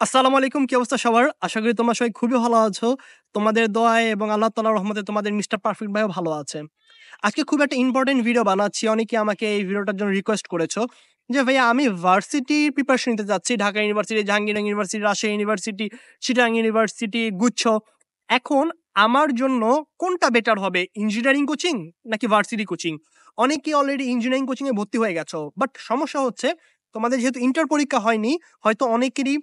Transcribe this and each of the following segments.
আসসালামু আলাইকুম। কি অবস্থা সবার? আশা করি তোমরা সবাই খুবই ভালো আছো। তোমাদের দোয়ায় এবং আল্লাহ তাআলার রহমতে তোমাদের মিস্টার পারফেক্ট ভাইও ভালো আছে। আজকে খুব একটা ইম্পোর্টেন্ট ভিডিও বানাচ্ছি। অনেকে আমাকে এই ভিডিওটার জন্য রিকোয়েস্ট করেছো যে, "ভাইয়া আমি ভার্সিটির প্রিপারেশন নিতে চাচ্ছি। Dhaka university, Jahangirnagar university, Rajshahi university, Chittagong university, গুচ্ছ। এখন আমার জন্য কোনটা বেটার হবে? ইঞ্জিনিয়ারিং কোচিং নাকি ভার্সিটি কোচিং?" অনেকে অলরেডি ইঞ্জিনিয়ারিং কোচিং এ ভর্তি হয়ে গেছো। বাট সমস্যা হচ্ছে তোমাদের যেহেতু ইন্টার পরীক্ষা হয়নি, হয়তো অনেকেরই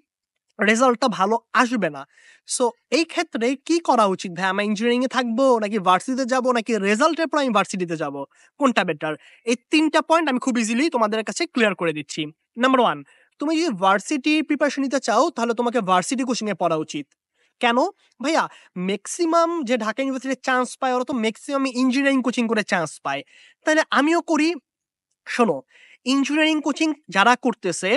রেজাল্টটা ভালো আসবে না। সো এই ক্ষেত্রে কি করা উচিত ভাই? আমি ইঞ্জিনিয়ারিং এ থাকবো নাকি ভার্সিটিতে যাবো নাকি রেজাল্টের পর আমি ভার্সিটিতে যাবো? কোনটা বেটার? এই ৩ টা পয়েন্ট আমি খুব ইজিলি তোমাদের কাছে ক্লিয়ার করে দিচ্ছি। নাম্বার 1, তুমি যদি ভার্সিটির প্রিপারেশন নিতে চাও তাহলে তোমাকে ভার্সিটি কোচিং এ পড়া উচিত। কেন? ভাইয়া মেক্সিমাম যে ঢাকা ইউনিভার্সিটিতে চান্স পায় ওরা তো মেক্সিমাম ইঞ্জিনিয়ারিং কোচিং করে চান্স পায়। তাইলে আমিও করি। শোনো, ইঞ্জিনিয়ারিং কোচিং যারা করতেছে,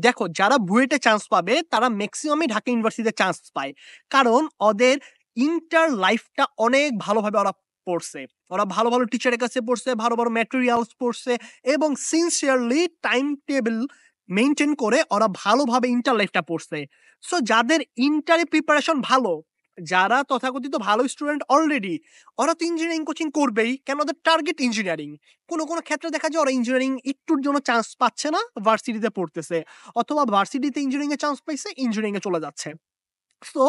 দেখো যারা বুয়েটে চান্স পাবে তারা মেক্সিমামই ঢাকা ইউনিভার্সিটিতে চান্স পায়। কারণ ওদের ইন্টার লাইফটা অনেক ভালোভাবে ওরা পড়ছে। ওরা ভালো, ভালো টিচারের কাছে পড়ছে, ভালো, ভালো ম্যাটেরিয়ালস পড়ছে এবং সিনসিয়ারলি টাইম টেবল মেইনটেইন করে ওরা ভালোভাবে ইন্টার লাইফটা পড়ছে। সো যাদের ইন্টারে প্রিপারেশন ভালো, যারা তথাকথিত ভালো স্টুডেন্ট অলরেডি, ওরা তো ইঞ্জিনিয়ারিং কোচিং করবেই। কেন? ওদের টার্গেট ইঞ্জিনিয়ারিং। কোনো ক্ষেত্রে দেখা যায় ওরা ইঞ্জিনিয়ারিং একটুর জন্য চান্স পাচ্ছে না, ভার্সিটিতে পড়তেছে। অথবা ভার্সিটিতে ইঞ্জিনিয়ারিং এ চান্স পাইছে, ইঞ্জিনিয়ারিং এ চলে যাচ্ছে। সো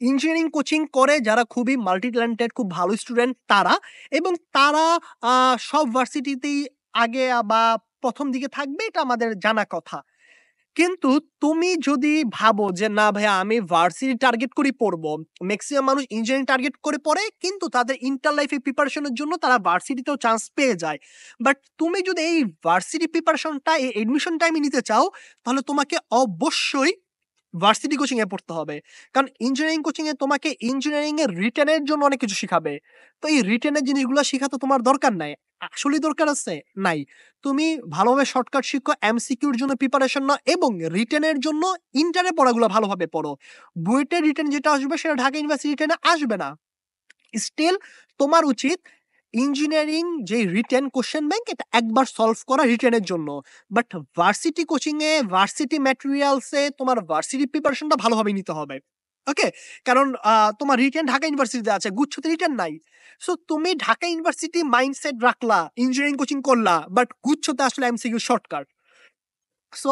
ইঞ্জিনিয়ারিং কোচিং করে যারা খুবই মাল্টি ট্যালেন্টেড, খুব ভালো স্টুডেন্ট তারা, এবং তারা সব ভার্সিটিতেই আগে বা ১ম দিকে থাকবে এটা আমাদের জানা কথা। কিন্তু তুমি যদি ভাবো যে না ভাইয়া আমি ভার্সিটি টার্গেট করেই পড়বো। মেক্সিমাম মানুষ ইঞ্জিনিয়ারিং টার্গেট করে পড়ে কিন্তু তাদের ইন্টার লাইফে প্রিপারেশন এর জন্য তারা ভার্সিটিতেও চান্স পেয়ে যায়। বাট তুমি যদি এই ভার্সিটি প্রিপারেশনটা এই এডমিশন টাইমে নিতে চাও তাহলে তোমাকে অবশ্যই ভার্সিটি কোচিং এ পড়তে হবে। কারণ ইঞ্জিনিয়ারিং কোচিং এ তোমাকে ইঞ্জিনিয়ারিং এর রিটেন এর জন্য অনেক কিছু শিখাবে। তো এই রিটেন এর জিনিসগুলো শিখা তো তোমার দরকার নাই। আসলেই দরকার আছে? নাই। তুমি ভালোভাবে শর্টকাট শিখো, এমসিকিউর জন্য প্রিপারেশন নাও এবং রিটেন এর জন্য ইন্টারের পড়াগুলো ভালোভাবে পড়ো। বুয়েটের রিটেন যেটা আসবে সেটা ঢাকা ইউনিভার্সিটি রিটেনে আসবে না। স্টিল তোমার উচিত ইঞ্জিনিয়ারিং যে রিটেন কোশ্চেন ব্যাংক এটা একবার সলভ করা রিটেনের জন্য। বাট ভার্সিটি কোচিং এ, ভার্সিটি ম্যাটেরিয়ালস এ তোমার ভার্সিটি প্রিপারেশনটা ভালোভাবে নিতে হবে। ওকে? কারণ তোমার রিটেন ঢাকা ইউনিভার্সিটিতে আছে, গুচ্ছতে রিটেন নাই। সো তুমি ঢাকা ইউনিভার্সিটি মাইন্ডসেট রাখলা, ইঞ্জিনিয়ারিং কোচিং করলা, বাট গুচ্ছতে আসলে এমসিকিউ শর্টকাট। সো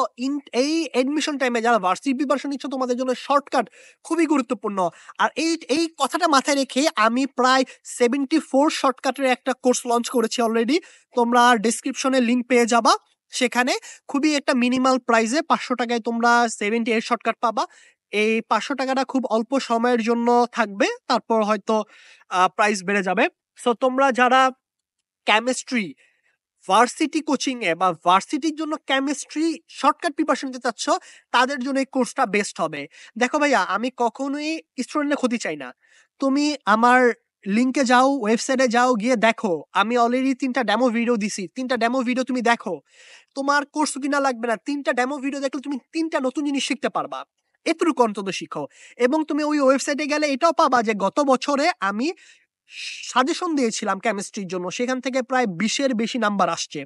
এই এডমিশন টাইমে যারা ভার্সিটি প্রিপারেশন নিচ্ছ তোমাদের জন্য শর্টকাট খুবই গুরুত্বপূর্ণ। আর এই কথাটা মাথায় রেখে আমি প্রায় 74 শর্টকাটের একটা কোর্স লঞ্চ করেছি অলরেডি। তোমরা ডেসক্রিপশনে লিংক পেয়ে যাবা। সেখানে খুবই একটা মিনিমাল প্রাইসে ৳৫০০ য় তোমরা 78 শর্টকাট পাবা। এই ৳৫০০ খুব অল্প সময়ের জন্য থাকবে। তারপর হয়তো প্রাইস বেড়ে যাবে। সো তোমরা যারা কেমিস্ট্রি ভার্সিটি কোচিং এ বা ভার্সিটির জন্য কেমিস্ট্রি শর্টকাট প্রিপারেশন নিতে চাচ্ছ, তাদের জন্য এই কোর্সটা বেস্ট হবে। দেখো ভাইয়া, আমি কখনোই স্টুডেন্টের ক্ষতি চাই না। তুমি আমার লিংকে যাও, ওয়েবসাইটে যাও, গিয়ে দেখো। আমি অলরেডি ৩ টা ডেমো ভিডিও দিছি। ৩ টা ডেমো ভিডিও তুমি দেখো। তোমার কোর্স কিনা লাগবে না। ৩ টা ডেমো ভিডিও দেখলে তুমি ৩ টা নতুন জিনিস শিখতে পারবা। এতটুকু অন্তত শিখো। এবং তুমি ওই ওয়েবসাইটে গেলে এটাও পাবা যে গত বছরে আমি সাজেশন দিয়েছিলাম কেমিস্ট্রির জন্য। সেখান থেকে প্রায় ২০ এর বেশি নাম্বার আসছে।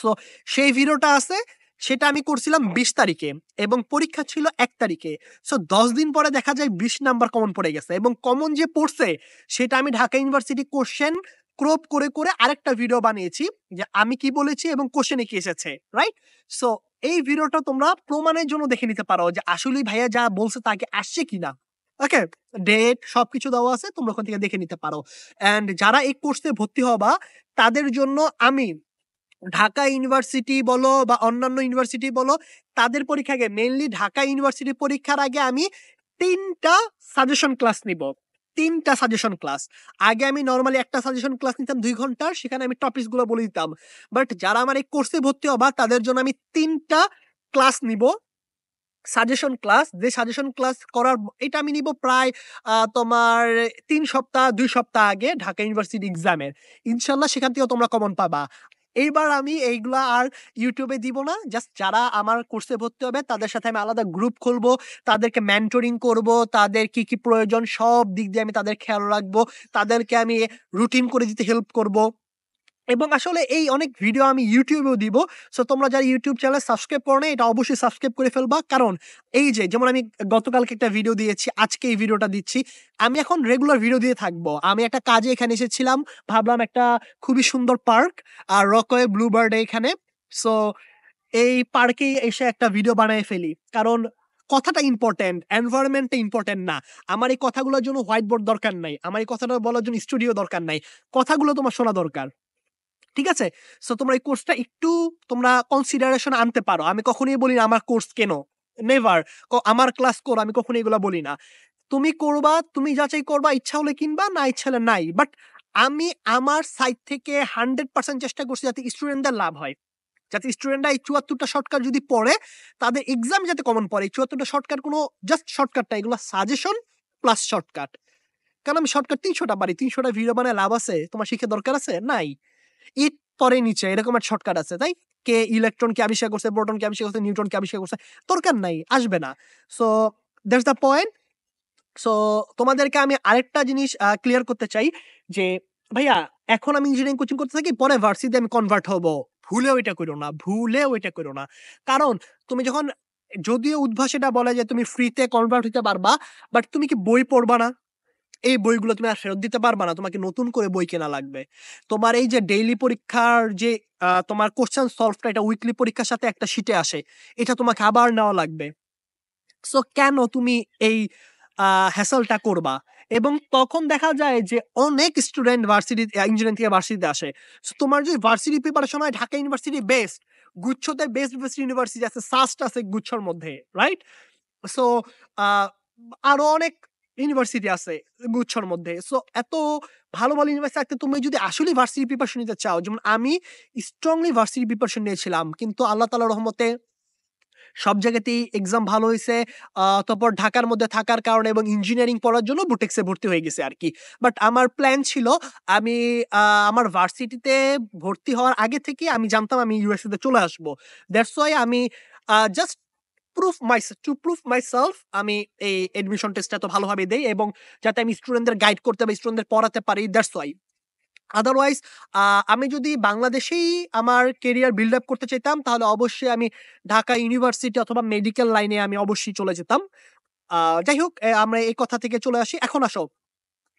সো সেই ভিডিওটা আছে। সেটা আমি করছিলাম ২০ তারিখে এবং পরীক্ষা ছিল ১ তারিখে। সো ১০ দিন পরে দেখা যায় ২০ নাম্বার কমন পড়ে গেছে এবং কমন যে পড়ছে সেটা আমি ঢাকা ইউনিভার্সিটি কোশ্চেন ক্রপ করে আরেকটা ভিডিও বানিয়েছি যে আমি কি বলেছি এবং কোশ্চেনে কি এসেছে। রাইট? সো এই ভিডিওটা তোমরা প্রমাণের জন্য দেখে নিতে পারো যে আসলেই ভাইয়া যা বলছে তা কি আসছে কিনা। ওকে? ডেট সবকিছু দেওয়া আছে। তোমরা ওখান থেকে দেখে নিতে পারো। অ্যান্ড যারা এই কোর্সে ভর্তি হবা তাদের জন্য আমি ঢাকা ইউনিভার্সিটি বলো বা অন্যান্য ইউনিভার্সিটি বলো, তাদের পরীক্ষার আগে মেইনলি ঢাকা ইউনিভার্সিটি পরীক্ষার আগে আমি ৩ টা সাজেশন ক্লাস নিবো। ৩ টা সাজেশন ক্লাস। আগে আমি নরমালি একটা সাজেশন ক্লাস নিতাম ২ ঘন্টার, সেখানে আমি টপিকস গুলো বলে দিতাম। বাট যারা আমার এই কোর্সে ভর্তি হবা তাদের জন্য আমি ৩ টা ক্লাস নিবো। সাজেশন ক্লাস, যে সাজেশন ক্লাস করার এটা আমি নিব প্রায় তোমার ৩ সপ্তাহ ২ সপ্তাহ আগে ঢাকা ইউনিভার্সিটি এক্সামের। ইনশাআল্লাহ সেখান থেকেও তোমরা কমন পাবা। এইবার আমি এইগুলা আর YouTube এ দিব না। জাস্ট যারা আমার কোর্সে ভর্তি হবে তাদের সাথে আমি আলাদা গ্রুপ খুলবো, তাদেরকে মেন্টরিং করব, তাদের কি প্রয়োজন সব দিক দিয়ে আমি তাদের খেয়াল রাখবো। তাদেরকে আমি রুটিন করে দিতে হেল্প করব। এবং আসলে এই অনেক ভিডিও আমি ইউটিউবেও দিব। সো তোমরা যারা ইউটিউব চ্যানেল সাবস্ক্রাইব করো নাই, এটা অবশ্যই সাবস্ক্রাইব করে ফেলবা। কারণ এই যে যেমন আমি গতকালকে একটা ভিডিও দিয়েছি, আজকে এই ভিডিওটা দিচ্ছি। আমি এখন রেগুলার ভিডিও দিয়ে থাকবো। আমি একটা কাজে এখানে এসেছিলাম। ভাবলাম একটা খুবই সুন্দর পার্ক আর রকওয়ে ব্লুবার্ড এখানে। সো এই পার্কে এসে একটা ভিডিও বানায় ফেলি। কারণ কথাটা ইম্পোর্টেন্ট, এনভায়রনমেন্টটা ইম্পোর্টেন্ট না। আমার এই কথাগুলোর জন্য হোয়াইট বোর্ড দরকার নাই। আমার এই কথাটা বলার জন্য স্টুডিও দরকার নাই। কথাগুলো তোমার শোনা দরকার। ঠিক আছে? সো তোমরা এই কোর্সটা একটু তোমরা কনসিডারেশন আনতে পারো। আমি কখনোই বলি না আমার কোর্স কেনো। নেভার। আমার ক্লাস করো, আমি কখনোই এগুলা বলি না। তুমি করবা, তুমি যাচাই করবা, ইচ্ছা হলে কিনবা, না ইচ্ছা হলে নাই। বাট আমি আমার সাইড থেকে 100% চেষ্টা করছি যাতে স্টুডেন্টদের লাভ হয়। যাতে স্টুডেন্টরা এই ৭৪ টা শর্টকাট যদি পড়ে, তাদের এক্সাম যাতে কমন পড়ে। এই ৭৪ টা শর্টকাট কোনো জাস্ট শর্টকাট না, এগুলো সাজেশন প্লাস শর্টকাট। কারণ আমি শর্টকাট ৩০০ টা পারি। ৩০০ টা ভিডিও বানায় লাভ আছে? তোমার শিখে দরকার আছে? নাই। ইট পরে নিচে এরকম একটা শর্টকাট আছে, তাই? কে ইলেকট্রন কে আবিষ্কার করছে, প্রোটন কে আবিষ্কার করছে, নিউটন কে আবিষ্কার করছে, দরকার নাই, আসবে না। So that's the point. So তোমাদেরকে আমি আরেকটা জিনিস ক্লিয়ার করতে চাই যে ভাইয়া এখন আমি ইঞ্জিনিয়ারিং কোচিং করতে থাকি, পরে ভার্সিটিতে আমি কনভার্ট হব। ভুলেও এটা করো না, ভুলেও এটা করো না। কারণ তুমি যখন, যদিও উদ্ভাস এটা বলে যে তুমি ফ্রিতে কনভার্ট হতে পারবা, বাট তুমি কি বই পড়বা না? এই বইগুলো তুমি আর ফেরত দিতে পারবা না। তোমাকে নতুন করে বই কেনা লাগবে। তোমার এই যে ডেইলি পরীক্ষার যে তোমার কোশ্চেন সলভটা, এটা উইকলি পরীক্ষার সাথে একটা শিটে আসে। এটা তোমাকে আবার নেওয়া লাগবে। সো কেন তুমি এই হ্যাসলটা করবা? এবং তখন দেখা যায় যে অনেক স্টুডেন্ট ভার্সিটি ইঞ্জিনিয়ারিং থেকে ভার্সিটিতে আসে। সো তোমার যদি ভার্সিটি প্রিপারেশন হয়, ঢাকা ইউনিভার্সিটি বেস্ট। গুচ্ছতে বেস্ট বেস্ট ইউনিভার্সিটি আছে, সাস্ট আছে গুচ্ছর মধ্যে, রাইট? সো আরো অনেক ইউনিভার্সিটি আছে গুচ্ছর মধ্যে। সো এত ভালো ভালো ইউনিভার্সিটি থাকতে তুমি যদি আসলে ভার্সিটি প্রিপারেশন নিতে চাও, যেমন আমি স্ট্রংলি ভার্সিটি প্রিপারেশন নিয়েছিলাম, কিন্তু আল্লাহ তাআলার রহমতে সব জায়গাতেই এক্সাম ভালো হইছে। তারপর ঢাকার মধ্যে থাকার কারণে এবং ইঞ্জিনিয়ারিং পড়ার জন্য বুটেক্সে ভর্তি হয়ে গেছি আরকি। বাট আমার প্ল্যান ছিল আমি আমার ভার্সিটিতে ভর্তি হওয়ার আগে থেকেই আমি জানতাম আমি ইউএসএ তে চলে আসবো। দ্যাটস ওয়াই আমি জাস্ট টু প্রুভ মাইসেলফ আমি এই এডমিশন টেস্টটা এত ভালোভাবে দেই এবং যাতে আমি স্টুডেন্টদের গাইড করতে বা স্টুডেন্টদের পড়াতে পারি, দ্যাটস ওয়াই। আদারওয়াইজ আমি যদি বাংলাদেশেই আমার কেরিয়ার বিল্ড আপ করতে চাইতাম, তাহলে অবশ্যই আমি ঢাকা ইউনিভার্সিটি অথবা মেডিকেল লাইনে আমি অবশ্যই চলে যেতাম। যাই হোক, আমরা এই কথা থেকে চলে আসি। এখন আসো,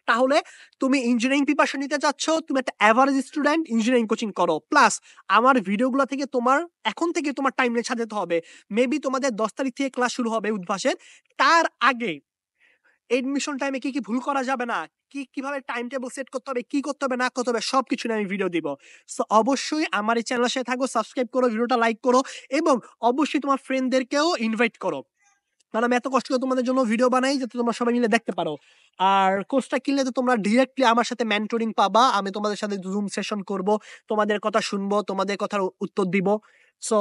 তাহলে তুমি ইঞ্জিনিয়ারিং প্রিপারেশন নিতে চাচ্ছ, তুমি একটা এভারেজ স্টুডেন্ট, ইঞ্জিনিয়ারিং কোচিং করো। প্লাস আমার ভিডিওগুলো থেকে তোমার এখন থেকে তোমার টাইমলাইন সাজাতে হবে। মেবি তোমাদের ১০ তারিখ থেকে ক্লাস শুরু হবে উদ্ভাসের। তার আগে এডমিশন টাইমে কি ভুল করা যাবে না, কিভাবে টাইম টেবল সেট করতে হবে, কি করতে হবে না করতে হবে, সবকিছু নিয়ে আমি ভিডিও দিব। সো অবশ্যই আমার এই চ্যানেলের সাথে থাকো, সাবস্ক্রাইব করো, ভিডিওটা লাইক করো এবং অবশ্যই তোমার ফ্রেন্ডদেরকেও ইনভাইট করো। কারণ আমি এত কষ্ট করে তোমাদের জন্য ভিডিও বানাই যাতে তোমরা সবাই মিলে দেখতে পারো। আর কোর্সটা কিনলে তো তোমরা ডিরেক্টলি আমার সাথে মেন্টরিং পাবা। আমি তোমাদের সাথে জুম সেশন করব, তোমাদের কথা শুনবো, তোমাদের কথার উত্তর দিব। সো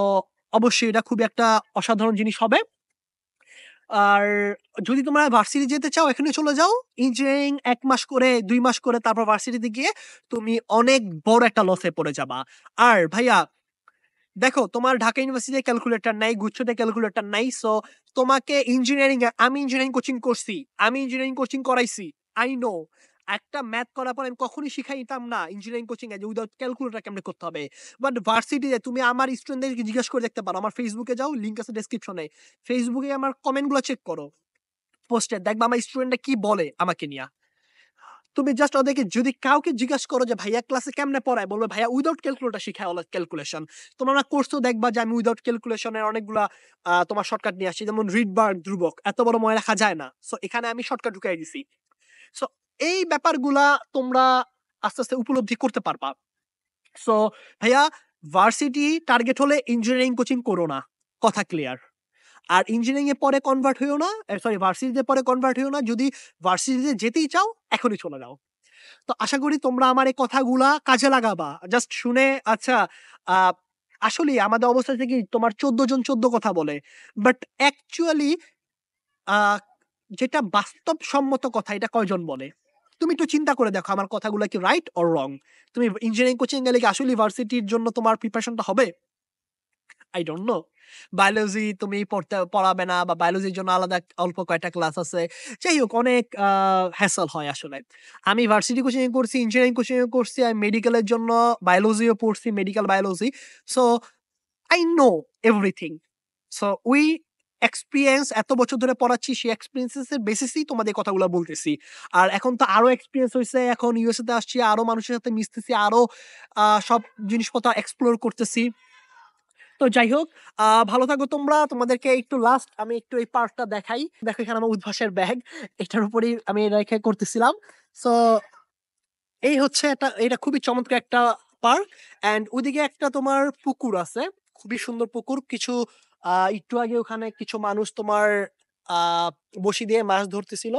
অবশ্যই এটা খুবই একটা অসাধারণ জিনিস হবে। আর যদি তোমরা ভার্সিটি যেতে চাও, এখনই চলে যাও। ইঞ্জিনিয়ারিং ১ মাস করে ২ মাস করে তারপর ভার্সিটিতে গিয়ে তুমি অনেক বড় একটা লসে পড়ে যাবা। আর ভাইয়া দেখো, তোমার ঢাকা ইউনিভার্সিটিতে ক্যালকুলেটর নাই, গুচ্ছতে ক্যালকুলেটর নাই। সো তোমাকে ইঞ্জিনিয়ারিং এ, আমি ইঞ্জিনিয়ারিং কোচিং করছি, আমি ইঞ্জিনিয়ারিং কোচিং করাইছি। আই নো একটা ম্যাথ করার পর আমি কখনোই শিখাইতাম না ইঞ্জিনিয়ারিং কোচিং এ যে উইদাউট ক্যালকুলেটর কেমনে করতে হবে। বাট ভার্সিটিতে তুমি আমার স্টুডেন্টদেরকে জিজ্ঞেস করে দেখতে পারো। আমার ফেসবুকে যাও, লিংক আছে ডেসক্রিপশনে। ফেসবুকে আমার কমেন্টগুলো চেক করো, পোস্টে দেখবা আমার স্টুডেন্টরা কি বলে আমাকে নিয়া। তুমি জাস্ট ওদেরকে যদি কাউকে জিজ্ঞাসা করো যে ভাইয়া ক্লাসে কেমনে পড়ায়, বলবে ভাইয়া উইদাউট ক্যালকুলেটর শিখায়, অল ক্যালকুলেশন। তোমরা কোর্সও দেখবা যে আমি উইদাউট ক্যালকুলেশনের অনেকগুলা তোমার শর্টকাট নিয়ে আসি, যেমন রিডবার্গ, ধ্রুবক, এত বড় মনে রাখা যায় না। সো এখানে আমি শর্টকাট ঢুকাই দিছি। সো এই ব্যাপারগুলা তোমরা আস্তে আস্তে উপলব্ধি করতে পারবা। সো ভাইয়া ভার্সিটি টার্গেট হলে ইঞ্জিনিয়ারিং কোচিং করো না, কথা ক্লিয়ার। আর ইঞ্জিনিয়ারিং এ পরে কনভার্ট হইও না, সরি ভার্সিটিতে পরে কনভার্ট হইও না। যদি ভার্সিটিতে যেতেই চাও, এখনই চলে যাও। তো আশা করি তোমরা আমার এই কথাগুলা কাজে লাগাবা। জাস্ট শুনে আচ্ছা, আহ আসলে আমাদের অবস্থা থেকে তোমার ১৪ জন ১৪ কথা বলে, বাট অ্যাকচুয়ালি আহ যেটা বাস্তবসম্মত কথা, এটা কয়জন বলে? তুমি একটু চিন্তা করে দেখো আমার কথাগুলো কি রাইট অর রং। তুমি ইঞ্জিনিয়ারিং কোচিং গেলে কি আসলে ভার্সিটির জন্য তোমার প্রিপারেশনটা হবে? I don't know. বায়োলজি তুমি পড়াবে না বা বায়োলজির জন্য আলাদা অল্প কয়টা ক্লাস আছে। যাই হোক অনেক হ্যাসেল হয় আসলে। আমি ভার্সিটি কোচিং এ করছি, ইঞ্জিনিয়ারিং কোচিং এ করছি, আমি মেডিকেলের জন্য বায়োলজিও পড়ছি, medical biology. So I know everything. So we experience এত বছর ধরে পড়াচ্ছি, সেই এক্সপেরিয়েন্সেস এর বেসিসেই তোমাদের কথাগুলো বলতেছি। আর এখন তো আরো এক্সপেরিয়েন্স হইছে। এখন ইউএসএ তে আসছি, আরো মানুষের সাথে মিশতেছি, আরো সব জিনিসপত্র এক্সপ্লোর করতেছি। তো যাই হোক, ভালো থাকো তোমরা। তোমাদেরকে একটু লাস্ট আমি একটু এই পার্টটা দেখাই। দেখো এখানে আমার উদ্ভাসের ব্যাগ। এটার উপরেই আমি রেখে করতেছিলাম। সো এই হচ্ছে এটা খুবই চমৎকার একটা পার্ক। অ্যান্ড ওদিকে একটা তোমার পুকুর আছে, খুবই সুন্দর পুকুর। কিছু একটু আগে ওখানে কিছু মানুষ তোমার আহ বসি দিয়ে মাছ ধরতেছিল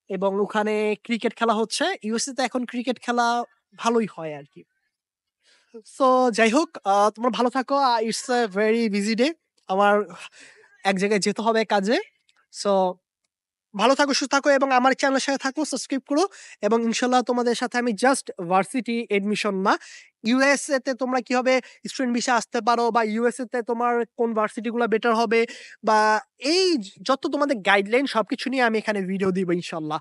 এবং ওখানে ক্রিকেট খেলা হচ্ছে। ইউএসএ তে এখন ক্রিকেট খেলা ভালোই হয় আর কি। সো যাই হোক, তোমরা ভালো থাকো। It's a very busy day. আমার এক জায়গায় যেতে হবে কাজে। সো ভালো থাকো, সুস্থ থাকো এবং আমার চ্যানেলের সাথে থাকো, সাবস্ক্রাইব করো। এবং ইনশাল্লাহ তোমাদের সাথে আমি জাস্ট ভার্সিটি এডমিশন না, ইউএসএ তে তোমরা কিভাবে স্টুডেন্ট ভিসা আসতে পারো বা ইউএসএ তে তোমার কোন ভার্সিটি গুলো বেটার হবে বা এই যত তোমাদের গাইডলাইন সবকিছু নিয়ে আমি এখানে ভিডিও দিব ইনশাল্লাহ।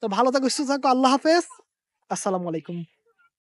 তো ভালো থাকো, সুস্থ থাকো। আল্লাহ হাফেজ। আসসালামু আলাইকুম।